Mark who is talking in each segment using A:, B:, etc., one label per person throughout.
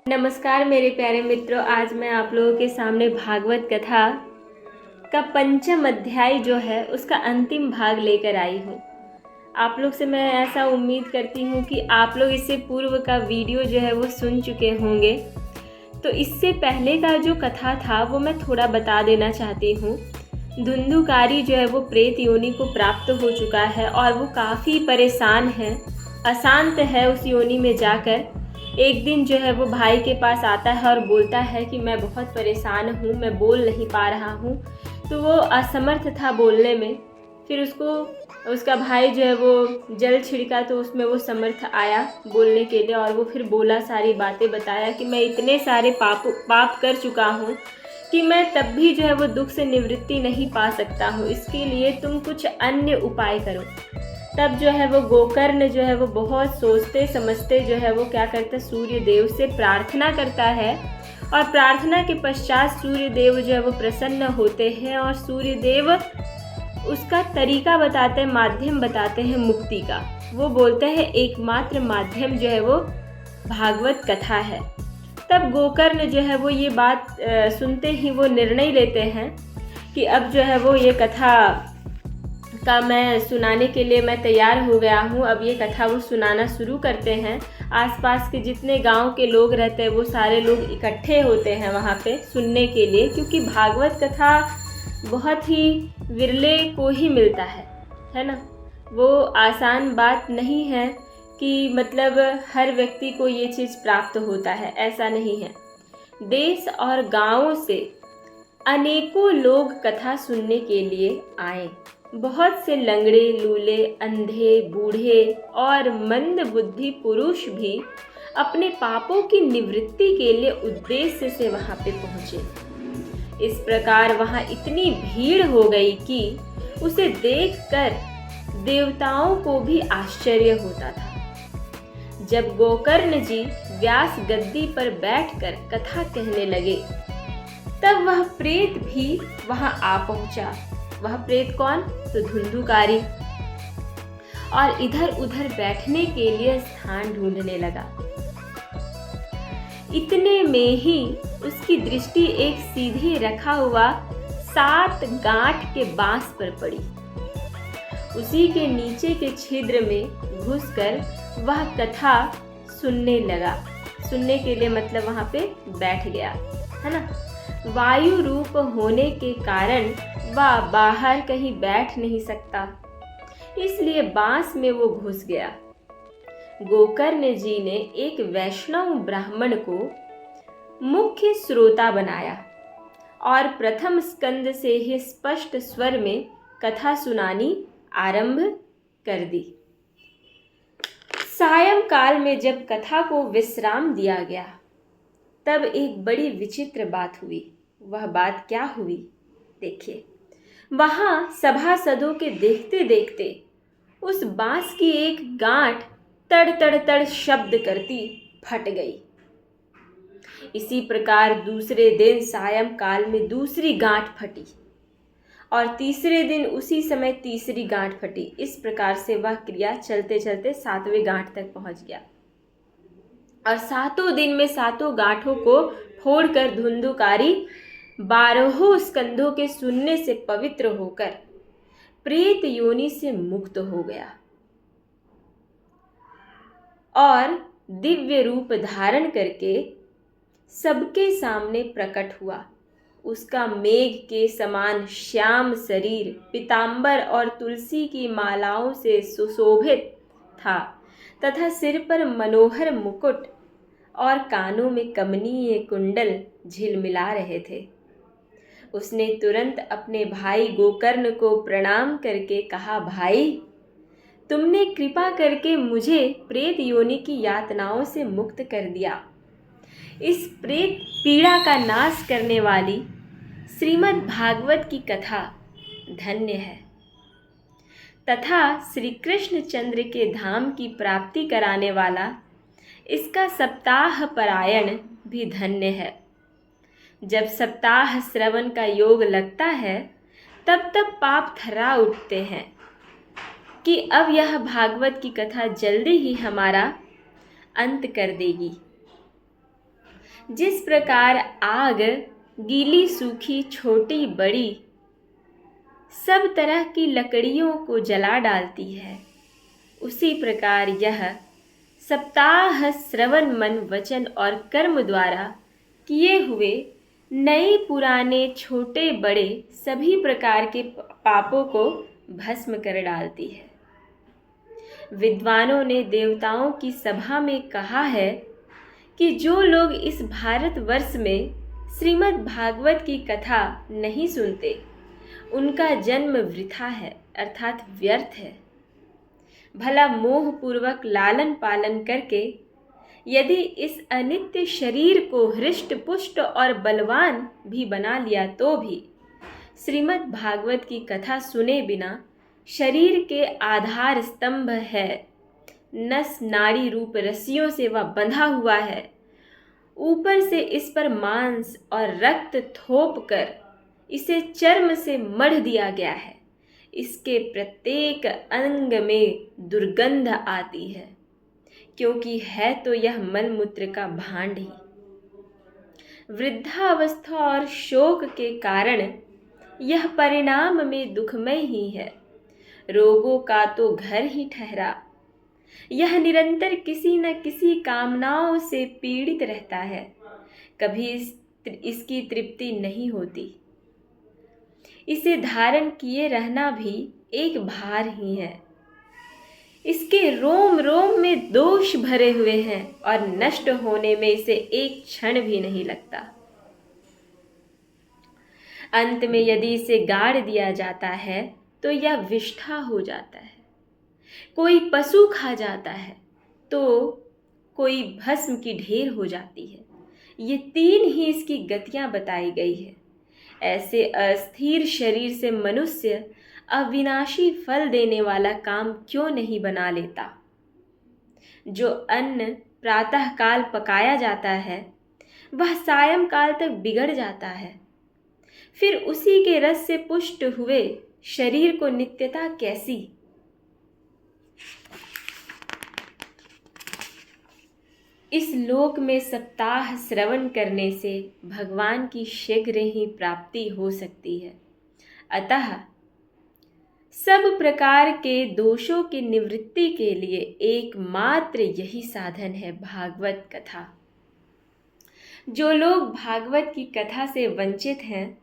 A: नमस्कार मेरे प्यारे मित्रों, आज मैं आप लोगों के सामने भागवत कथा का पंचम अध्याय जो है उसका अंतिम भाग लेकर आई हूँ। आप लोग से मैं ऐसा उम्मीद करती हूँ कि आप लोग इससे पूर्व का वीडियो जो है वो सुन चुके होंगे। तो इससे पहले का जो कथा था वो मैं थोड़ा बता देना चाहती हूँ। धुंधुकारी जो है वो प्रेत योनि को प्राप्त हो चुका है और वो काफ़ी परेशान है, अशांत है उस योनि में जाकर। एक दिन जो है वो भाई के पास आता है और बोलता है कि मैं बहुत परेशान हूँ, मैं बोल नहीं पा रहा हूँ। तो वो असमर्थ था बोलने में। फिर उसका भाई जो है वो जल छिड़का तो उसमें वो समर्थ आया बोलने के लिए, और वो फिर बोला, सारी बातें बताया कि मैं इतने सारे पाप कर चुका हूँ कि मैं तब भी जो है वो दुख से निवृत्ति नहीं पा सकता हूँ। इसके लिए तुम कुछ अन्य उपाय करो। तब जो है वो गोकर्ण जो है वो बहुत सोचते समझते जो है वो क्या करता, सूर्य देव से प्रार्थना करता है। और प्रार्थना के पश्चात सूर्य देव जो है वो प्रसन्न होते हैं और सूर्य देव उसका तरीका बताते हैं, माध्यम बताते हैं मुक्ति का। वो बोलते हैं एकमात्र माध्यम जो है वो भागवत कथा है। तब गोकर्ण जो है वो ये बात सुनते ही वो निर्णय लेते हैं कि अब जो है वो ये कथा का मैं सुनाने के लिए मैं तैयार हो गया हूँ। अब ये कथा वो सुनाना शुरू करते हैं। आसपास के जितने गांव के लोग रहते हैं वो सारे लोग इकट्ठे होते हैं वहाँ पे सुनने के लिए, क्योंकि भागवत कथा बहुत ही विरले को ही मिलता है ना। वो आसान बात नहीं है कि मतलब हर व्यक्ति को ये चीज़ प्राप्त होता है, ऐसा नहीं है। देश और गाँवों से अनेकों लोग कथा सुनने के लिए आए। बहुत से लंगड़े, लूले, अंधे, बूढ़े और मंद बुद्धि पुरुष भी अपने पापों की निवृत्ति के लिए उद्देश्य से वहां पे पहुंचे। इस प्रकार वहां इतनी भीड़ हो गई कि उसे देखकर देवताओं को भी आश्चर्य होता था। जब गोकर्ण जी व्यास गद्दी पर बैठकर कथा कहने लगे, तब वह प्रेत भी वहां आ पहुंचा। वह प्रेत कौन? तो धुंधुकारी। और इधर उधर बैठने के लिए स्थान ढूंढने लगा। इतने में ही उसकी दृष्टि एक सीधे रखा हुआ 7 गांठ के बांस पर पड़ी। उसी के नीचे के छिद्र में घुसकर वह कथा सुनने लगा। सुनने के लिए मतलब वहां पे बैठ गया, है ना। वायु रूप होने के कारण वह बाहर कहीं बैठ नहीं सकता, इसलिए बांस में वो घुस गया। गोकर्ण जी ने एक वैष्णव ब्राह्मण को मुख्य श्रोता बनाया और प्रथम स्कंद से ही स्पष्ट स्वर में कथा सुनानी आरंभ कर दी। सायंकाल में जब कथा को विश्राम दिया गया, तब एक बड़ी विचित्र बात हुई। वह बात क्या हुई? देखिए, वहां सभासदों के देखते देखते उस बांस की एक गांठ तड़ तड़ तड़ शब्द करती फट गई। इसी प्रकार दूसरे दिन सायंकाल में दूसरी गांठ फटी और तीसरे दिन उसी समय तीसरी गांठ फटी। इस प्रकार से वह क्रिया चलते चलते 7वें गांठ तक पहुंच गया और 7 दिन में 7 गांठों को फोड़कर धुंधुकारी 12 स्कंधों के सुनने से पवित्र होकर प्रेत योनि से मुक्त हो गया और दिव्य रूप धारण करके सबके सामने प्रकट हुआ। उसका मेघ के समान श्याम शरीर पीतांबर और तुलसी की मालाओं से सुशोभित था तथा सिर पर मनोहर मुकुट और कानों में कमनीय कुंडल झिलमिला रहे थे। उसने तुरंत अपने भाई गोकर्ण को प्रणाम करके कहा, भाई, तुमने कृपा करके मुझे प्रेत योनि की यातनाओं से मुक्त कर दिया। इस प्रेत पीड़ा का नाश करने वाली श्रीमद् भागवत की कथा धन्य है तथा श्री कृष्ण चंद्र के धाम की प्राप्ति कराने वाला इसका सप्ताह परायण भी धन्य है। जब सप्ताह श्रवण का योग लगता है, तब तब पाप थर्रा उठते हैं कि अब यह भागवत की कथा जल्दी ही हमारा अंत कर देगी। जिस प्रकार आग गीली सूखी छोटी बड़ी सब तरह की लकड़ियों को जला डालती है, उसी प्रकार यह सप्ताह श्रवण मन वचन और कर्म द्वारा किए हुए नए पुराने छोटे बड़े सभी प्रकार के पापों को भस्म कर डालती है। विद्वानों ने देवताओं की सभा में कहा है कि जो लोग इस भारतवर्ष में श्रीमद् भागवत की कथा नहीं सुनते, उनका जन्म वृथा है, अर्थात व्यर्थ है। भला मोह पूर्वक लालन पालन करके यदि इस अनित्य शरीर को हृष्ट पुष्ट और बलवान भी बना लिया तो भी श्रीमद् भागवत की कथा सुने बिना शरीर के आधार स्तंभ है, नस नाड़ी रूप रस्सियों से वह बंधा हुआ है, ऊपर से इस पर मांस और रक्त थोप कर इसे चर्म से मढ़ दिया गया है। इसके प्रत्येक अंग में दुर्गंध आती है, क्योंकि है तो यह मलमूत्र का भांड ही। वृद्धावस्था और शोक के कारण यह परिणाम में दुखमय ही है। रोगों का तो घर ही ठहरा, यह निरंतर किसी न किसी कामनाओं से पीड़ित रहता है, कभी इसकी तृप्ति नहीं होती। इसे धारण किए रहना भी एक भार ही है। इसके रोम रोम में दोष भरे हुए हैं और नष्ट होने में इसे एक क्षण भी नहीं लगता। अंत में यदि इसे गाड़ दिया जाता है तो यह विष्ठा हो जाता है। कोई पशु खा जाता है तो कोई भस्म की ढेर हो जाती है। ये तीन ही इसकी गतियां बताई गई है। ऐसे अस्थिर शरीर से मनुष्य अविनाशी फल देने वाला काम क्यों नहीं बना लेता। जो अन्न प्रातः काल पकाया जाता है वह सायंकाल तक बिगड़ जाता है, फिर उसी के रस से पुष्ट हुए शरीर को नित्यता कैसी। इस लोक में सप्ताह श्रवण करने से भगवान की शीघ्र ही प्राप्ति हो सकती है। अतः सब प्रकार के दोषों की निवृत्ति के लिए एकमात्र यही साधन है भागवत कथा। जो लोग भागवत की कथा से वंचित हैं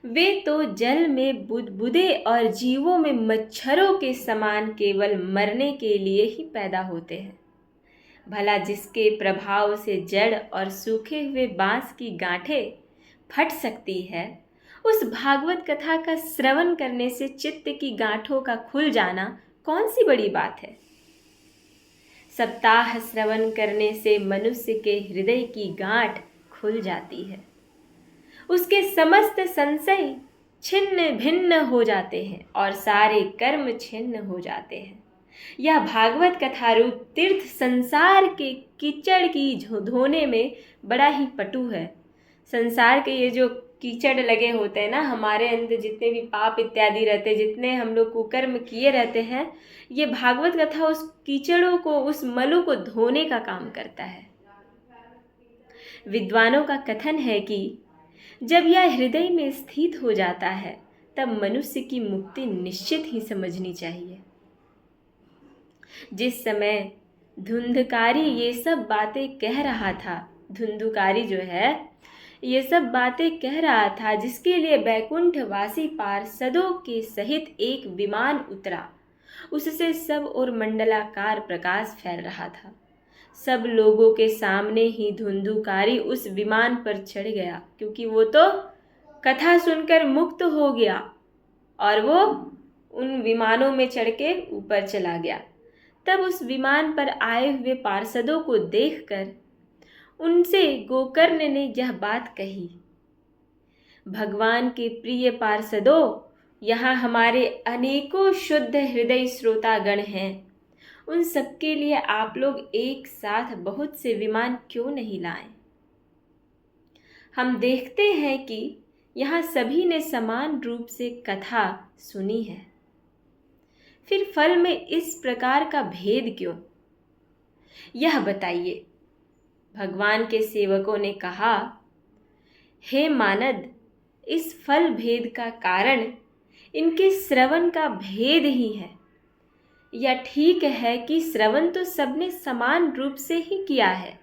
A: वे तो जल में बुदबुदे और जीवों में मच्छरों के समान केवल मरने के लिए ही पैदा होते हैं। भला जिसके प्रभाव से जड़ और सूखे हुए बांस की गांठें फट सकती है, उस भागवत कथा का श्रवण करने से चित्त की गांठों का खुल जाना कौन सी बड़ी बात है। सप्ताह श्रवण करने से मनुष्य के हृदय की गांठ खुल जाती है, उसके समस्त संशय छिन्न भिन्न हो जाते हैं और सारे कर्म छिन्न हो जाते हैं। यह भागवत कथा रूप तीर्थ संसार के कीचड़ की धोने में बड़ा ही पटु है। संसार के ये जो कीचड़ लगे होते हैं ना, हमारे अंदर जितने भी पाप इत्यादि रहते हैं, जितने हम लोग कुकर्म किए रहते हैं, ये भागवत कथा उस कीचड़ों को, उस मलु को धोने का काम करता है। विद्वानों का कथन है कि जब यह हृदय में स्थित हो जाता है तब मनुष्य की मुक्ति निश्चित ही समझनी चाहिए। जिस समय धुंधकारी ये सब बातें कह रहा था, धुंधुकारी जो है ये सब बातें कह रहा था, जिसके लिए बैकुंठवासी पार्षदों के सहित एक विमान उतरा, उससे सब और मंडलाकार प्रकाश फैल रहा था। सब लोगों के सामने ही धुंधुकारी उस विमान पर चढ़ गया, क्योंकि वो तो कथा सुनकर मुक्त हो गया और वो उन विमानों में चढ़ के ऊपर चला गया। तब उस विमान पर आए हुए पार्षदों को देखकर उनसे गोकर्ण ने यह बात कही, भगवान के प्रिय पार्षदों, यहाँ हमारे अनेकों शुद्ध हृदय श्रोतागण हैं। उन सबके लिए आप लोग एक साथ बहुत से विमान क्यों नहीं लाएं? हम देखते हैं कि यहाँ सभी ने समान रूप से कथा सुनी है, फिर फल में इस प्रकार का भेद क्यों? यह बताइए। भगवान के सेवकों ने कहा, हे मानद, इस फल भेद का कारण इनके श्रवण का भेद ही है। यह ठीक है कि श्रवण तो सबने समान रूप से ही किया है,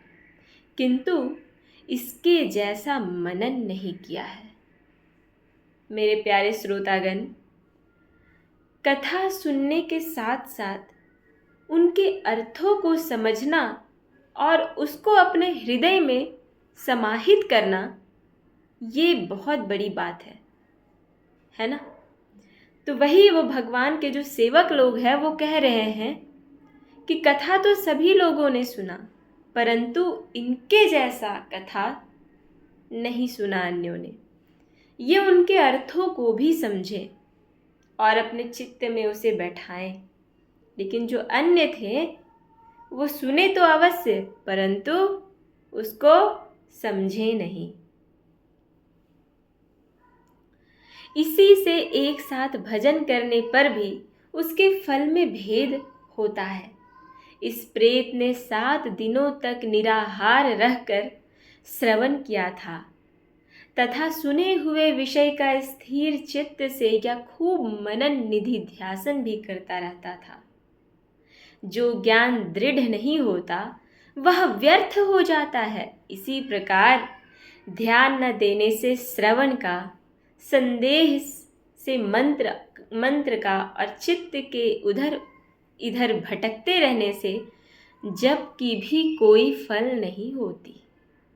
A: किंतु इसके जैसा मनन नहीं किया है। मेरे प्यारे श्रोतागण, कथा सुनने के साथ साथ उनके अर्थों को समझना और उसको अपने हृदय में समाहित करना, ये बहुत बड़ी बात है ना। तो वही वो भगवान के जो सेवक लोग हैं वो कह रहे हैं कि कथा तो सभी लोगों ने सुना, परंतु इनके जैसा कथा नहीं सुना अन्यों ने। ये उनके अर्थों को भी समझे और अपने चित्त में उसे बैठाएं। लेकिन जो अन्य थे वो सुने तो अवश्य, परंतु उसको समझे नहीं। इसी से एक साथ भजन करने पर भी उसके फल में भेद होता है। इस प्रेत ने 7 दिनों तक निराहार रहकर श्रवण किया था तथा सुने हुए विषय का स्थिर चित्त से या खूब मनन निधि ध्यासन भी करता रहता था। जो ज्ञान दृढ़ नहीं होता वह व्यर्थ हो जाता है। इसी प्रकार ध्यान न देने से श्रवण का, संदेह से मंत्र का और चित्त के उधर इधर भटकते रहने से जप की भी कोई फल नहीं होती।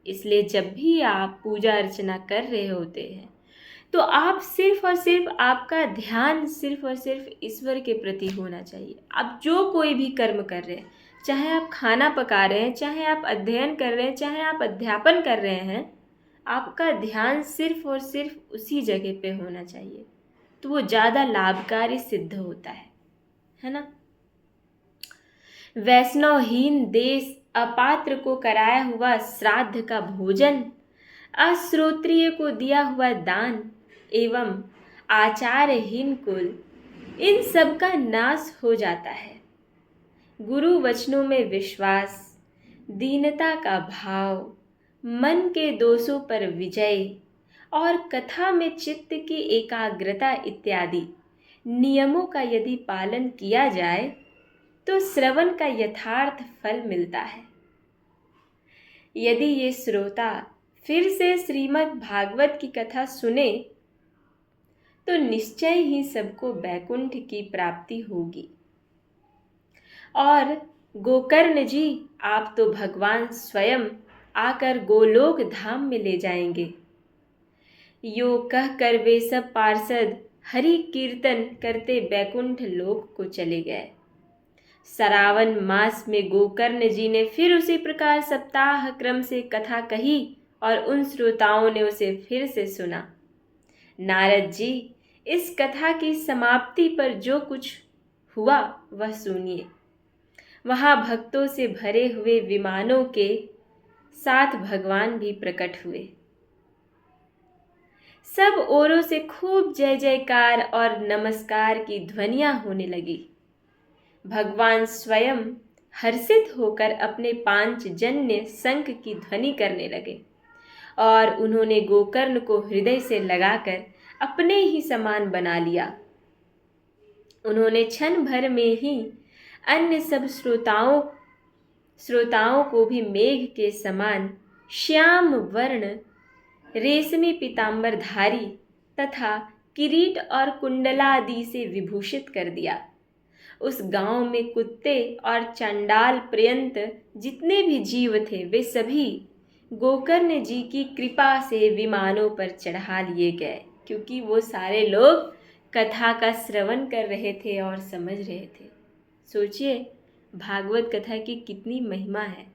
A: इसलिए जब भी आप पूजा अर्चना कर रहे होते हैं तो आप सिर्फ और सिर्फ आपका ध्यान सिर्फ और सिर्फ ईश्वर के प्रति होना चाहिए। आप जो कोई भी कर्म कर रहे हैं, चाहे आप खाना पका रहे हैं, चाहे आप अध्ययन कर रहे हैं, चाहे आप अध्यापन कर रहे हैं, आपका ध्यान सिर्फ और सिर्फ उसी जगह पे होना चाहिए, तो वो ज़्यादा लाभकारी सिद्ध होता है ना। वैष्णवहीन देश अपात्र को कराया हुआ श्राद्ध का भोजन, अश्रोत्रिय को दिया हुआ दान एवं आचारहीन कुल, इन सब का नाश हो जाता है। गुरु वचनों में विश्वास, दीनता का भाव, मन के दोषों पर विजय और कथा में चित्त की एकाग्रता इत्यादि नियमों का यदि पालन किया जाए तो श्रवण का यथार्थ फल मिलता है। यदि ये श्रोता फिर से श्रीमद् भागवत की कथा सुने तो निश्चय ही सबको बैकुंठ की प्राप्ति होगी। और गोकर्ण जी, आप तो भगवान स्वयं आकर गोलोक धाम में ले जाएंगे। यो कह कर वे सब पार्षद हरि कीर्तन करते बैकुंठ लोक को चले गए। श्रावण मास में गोकर्ण जी ने फिर उसी प्रकार सप्ताह क्रम से कथा कही और उन श्रोताओं ने उसे फिर से सुना। नारद जी, इस कथा की समाप्ति पर जो कुछ हुआ वह सुनिए। वहाँ भक्तों से भरे हुए विमानों के साथ भगवान भी प्रकट हुए। सब ओरों से खूब जय जयकार और नमस्कार की ध्वनियां होने लगी। भगवान स्वयं हर्षित होकर अपने पांचजन्य शंख की ध्वनि करने लगे और उन्होंने गोकर्ण को हृदय से लगाकर अपने ही समान बना लिया। उन्होंने क्षण भर में ही अन्य सब श्रोताओं को भी मेघ के समान श्याम वर्ण रेशमी पीतांबरधारी तथा किरीट और कुंडलादि से विभूषित कर दिया। उस गांव में कुत्ते और चंडाल पर्यंत जितने भी जीव थे वे सभी गोकर्ण जी की कृपा से विमानों पर चढ़ा लिए गए, क्योंकि वो सारे लोग कथा का श्रवण कर रहे थे और समझ रहे थे। सोचिए भागवत कथा की कितनी महिमा है,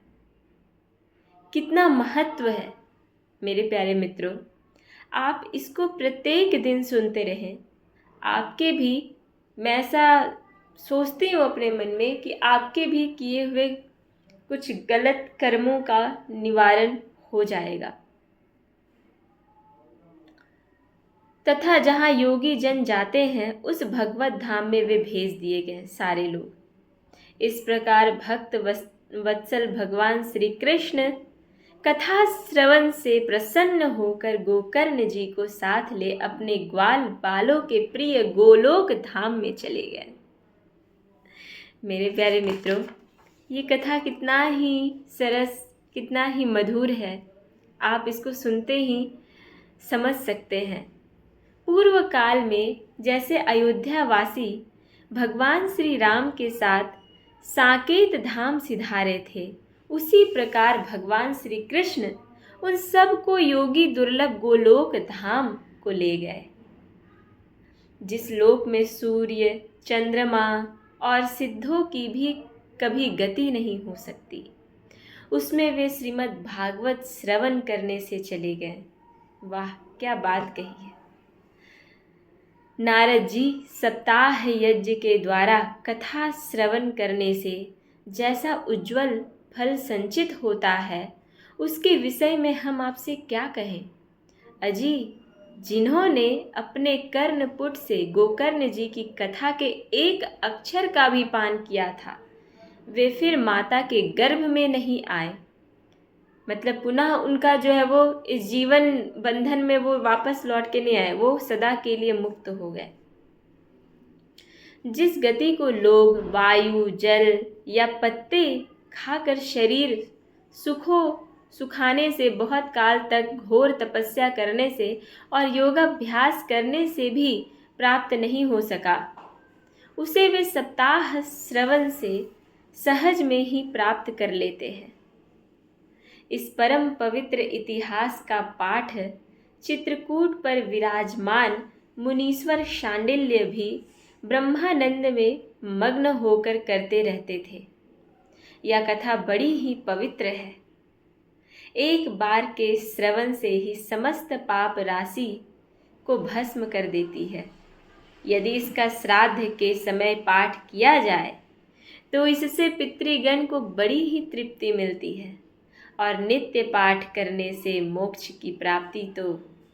A: कितना महत्व है। मेरे प्यारे मित्रों, आप इसको प्रत्येक दिन सुनते रहें। आपके भी, मैं ऐसा सोचती हूँ अपने मन में कि आपके भी किए हुए कुछ गलत कर्मों का निवारण हो जाएगा। तथा जहाँ योगी जन जाते हैं उस भगवत धाम में वे भेज दिए गए सारे लोग। इस प्रकार भक्त वत्सल भगवान श्री कृष्ण कथा श्रवण से प्रसन्न होकर गोकर्ण जी को साथ ले अपने ग्वाल बालों के प्रिय गोलोक धाम में चले गए। मेरे प्यारे मित्रों, ये कथा कितना ही सरस, कितना ही मधुर है, आप इसको सुनते ही समझ सकते हैं। पूर्व काल में जैसे अयोध्यावासी भगवान श्री राम के साथ साकेत धाम सिधारे थे, उसी प्रकार भगवान श्री कृष्ण उन सब को योगी दुर्लभ गोलोक धाम को ले गए, जिस लोक में सूर्य, चंद्रमा और सिद्धों की भी कभी गति नहीं हो सकती, उसमें वे श्रीमद् भागवत श्रवण करने से चले गए। वाह, क्या बात कही है। नारद जी सप्ताह यज्ञ के द्वारा कथा श्रवण करने से जैसा उज्जवल फल संचित होता है, उसके विषय में हम आपसे क्या कहें। अजी, जिन्होंने अपने कर्णपुट से गोकर्ण जी की कथा के एक अक्षर का भी पान किया था, वे फिर माता के गर्भ में नहीं आए, मतलब पुनः उनका जो है वो इस जीवन बंधन में वो वापस लौट के नहीं आए, वो सदा के लिए मुक्त हो गए। जिस गति को लोग वायु, जल या पत्ते खाकर शरीर सुखाने से, बहुत काल तक घोर तपस्या करने से और योगाभ्यास करने से भी प्राप्त नहीं हो सका, उसे वे सप्ताह श्रवण से सहज में ही प्राप्त कर लेते हैं। इस परम पवित्र इतिहास का पाठ चित्रकूट पर विराजमान मुनीश्वर शांडिल्य भी ब्रह्मानंद में मग्न होकर करते रहते थे। यह कथा बड़ी ही पवित्र है। एक बार के श्रवण से ही समस्त पाप राशि को भस्म कर देती है। यदि इसका श्राद्ध के समय पाठ किया जाए तो इससे पितृगण को बड़ी ही तृप्ति मिलती है, और नित्य पाठ करने से मोक्ष की प्राप्ति तो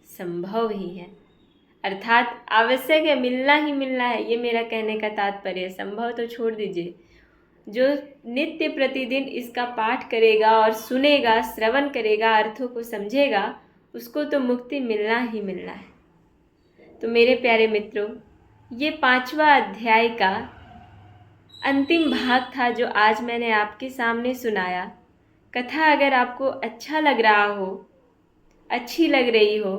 A: संभव ही है, अर्थात आवश्यक है, मिलना ही मिलना है। ये मेरा कहने का तात्पर्य है। संभव तो छोड़ दीजिए, जो नित्य प्रतिदिन इसका पाठ करेगा और सुनेगा, श्रवण करेगा, अर्थों को समझेगा, उसको तो मुक्ति मिलना ही मिलना है। तो मेरे प्यारे मित्रों, ये 5वां अध्याय का अंतिम भाग था जो आज मैंने आपके सामने सुनाया। कथा अगर आपको अच्छा लग रहा हो, अच्छी लग रही हो,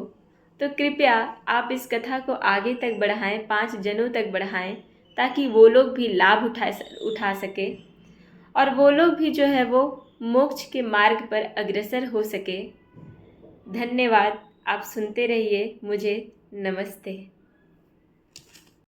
A: तो कृपया आप इस कथा को आगे तक बढ़ाएं, 5 जनों तक बढ़ाएं, ताकि वो लोग भी लाभ उठा सके और वो लोग भी जो है वो मोक्ष के मार्ग पर अग्रसर हो सके। धन्यवाद। आप सुनते रहिए मुझे। नमस्ते।